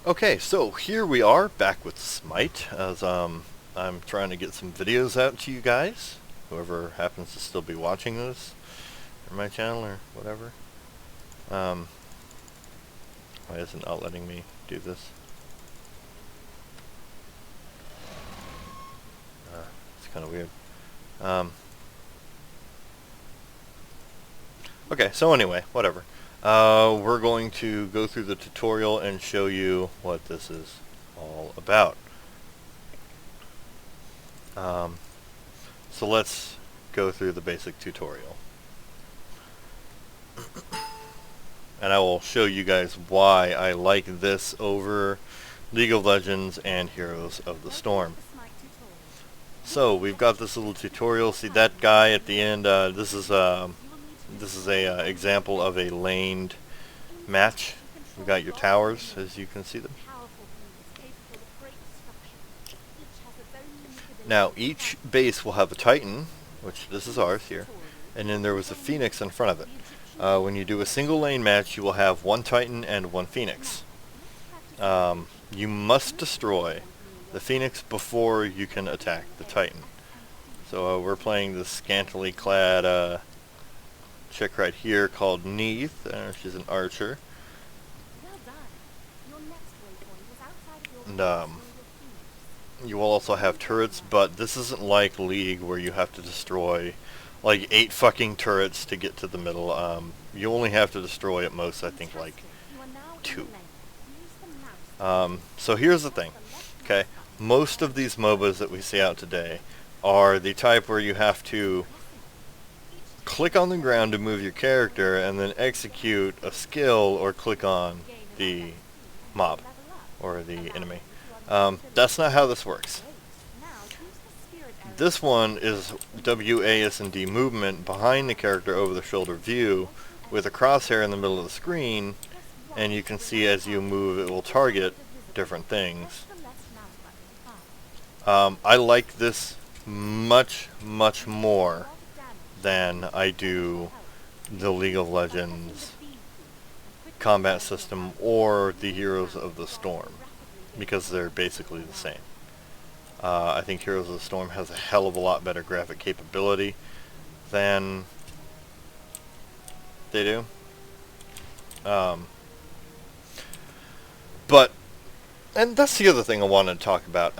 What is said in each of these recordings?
Okay, so here we are back with Smite, as I'm trying to get some videos out to you guys, whoever happens to still be watching this, or my channel, or whatever. Why isn't it letting me do this? It's kind of weird. Okay, so anyway, whatever. We're going to go through the tutorial and show you what this is all about. So let's go through the basic tutorial. And I will show you guys why I like this over League of Legends and Heroes of the Storm. So we've got this little tutorial. See that guy at the end? This is a example of a laned match. We've got your towers, as you can see them. Now each base will have a Titan, which this is ours here, and then there was a Phoenix in front of it. When you do a single lane match, you will have one Titan and one Phoenix. You must destroy the Phoenix before you can attack the Titan. So we're playing this scantily clad chick right here called Neith. She's an archer. And you will also have turrets, but this isn't like League where you have to destroy like 8 fucking turrets to get to the middle. You only have to destroy at most, I think, like 2. So here's the thing, okay? Most of these MOBAs that we see out today are the type where you have to click on the ground to move your character and then execute a skill or click on the mob or the enemy. That's not how this works. This one is WASD movement behind the character over the shoulder view with a crosshair in the middle of the screen, and you can see as you move it will target different things. I like this much more than I do the League of Legends combat system or the Heroes of the Storm, because they're basically the same. I think Heroes of the Storm has a hell of a lot better graphic capability than they do. And that's the other thing I wanted to talk about.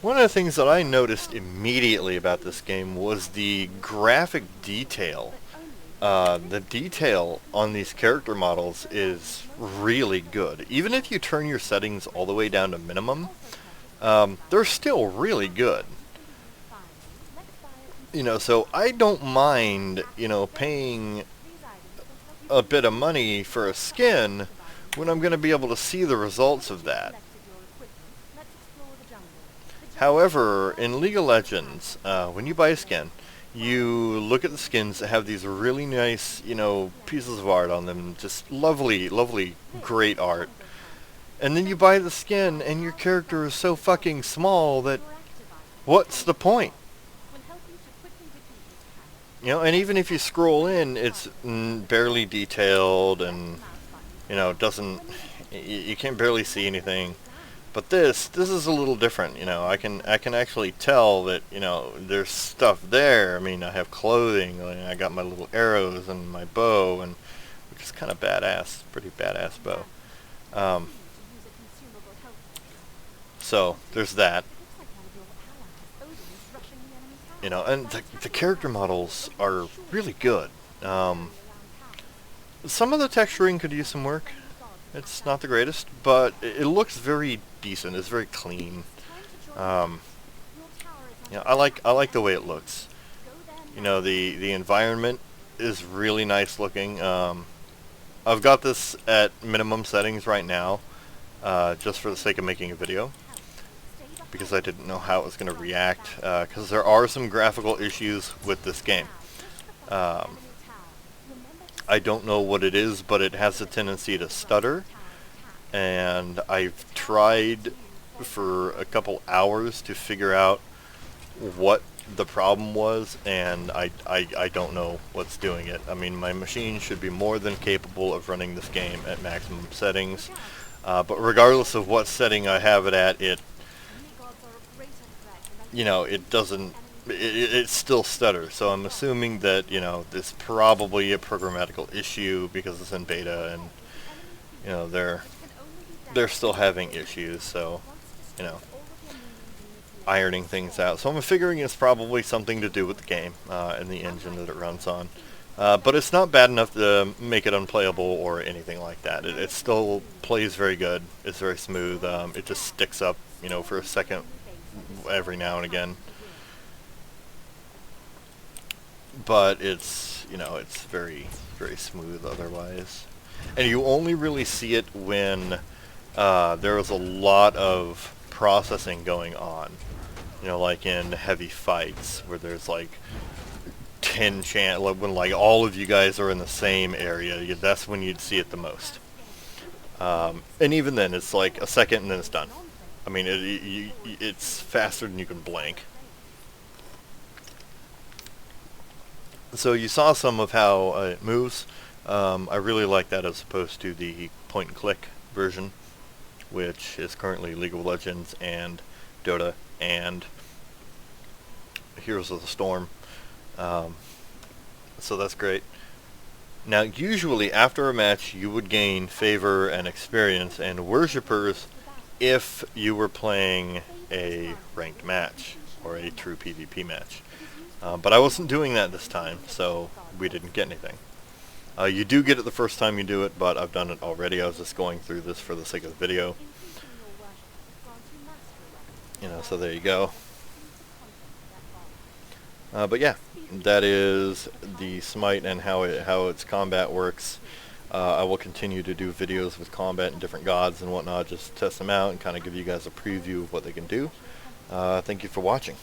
One of the things that I noticed immediately about this game was the graphic detail. The detail on these character models is really good. Even if you turn your settings all the way down to minimum, they're still really good. So I don't mind, paying a bit of money for a skin when I'm going to be able to see the results of that. However, in League of Legends, when you buy a skin, you look at the skins that have these really nice, pieces of art on them, just lovely, great art. And then you buy the skin and your character is so fucking small that what's the point? And even if you scroll in, it's barely detailed and, you can barely see anything. But this is a little different, I can actually tell that, there's stuff there. I mean, I have clothing, I got my little arrows and my bow, and which is kind of badass, pretty badass bow. So there's that. And the character models are really good. Some of the texturing could use some work. It's not the greatest, but it looks very decent. It's very clean. I like the way it looks. The environment is really nice looking. I've got this at minimum settings right now, just for the sake of making a video, because I didn't know how it was going to react, because there are some graphical issues with this game. I don't know what it is, but it has a tendency to stutter, and I've tried for a couple hours to figure out what the problem was, and I don't know what's doing it. I mean, my machine should be more than capable of running this game at maximum settings. But regardless of what setting I have it at, it doesn't, it still stutters. So I'm assuming that, it's probably a programmatical issue because it's in beta, and, they're still having issues, so, you know, ironing things out. So I'm figuring it's probably something to do with the game and the engine that it runs on. But it's not bad enough to make it unplayable or anything like that. It still plays very good. It's very smooth. It just sticks up, for a second every now and again. But it's very, very smooth otherwise. And you only really see it when there is a lot of processing going on. Like in heavy fights where there's like 10 when like all of you guys are in the same area, that's when you'd see it the most. And even then, it's like a second and then it's done. I mean, it's faster than you can blink. So you saw some of how it moves. I really like that as opposed to the point and click version, which is currently League of Legends and Dota and Heroes of the Storm. So that's great. Now, usually after a match, you would gain favor and experience and worshippers if you were playing a ranked match or a true PvP match. But I wasn't doing that this time, so we didn't get anything. You do get it the first time you do it, but I've done it already. I was just going through this for the sake of the video. So there you go. But yeah, that is the Smite and how its combat works. I will continue to do videos with combat and different gods and whatnot, just test them out and kind of give you guys a preview of what they can do. Thank you for watching.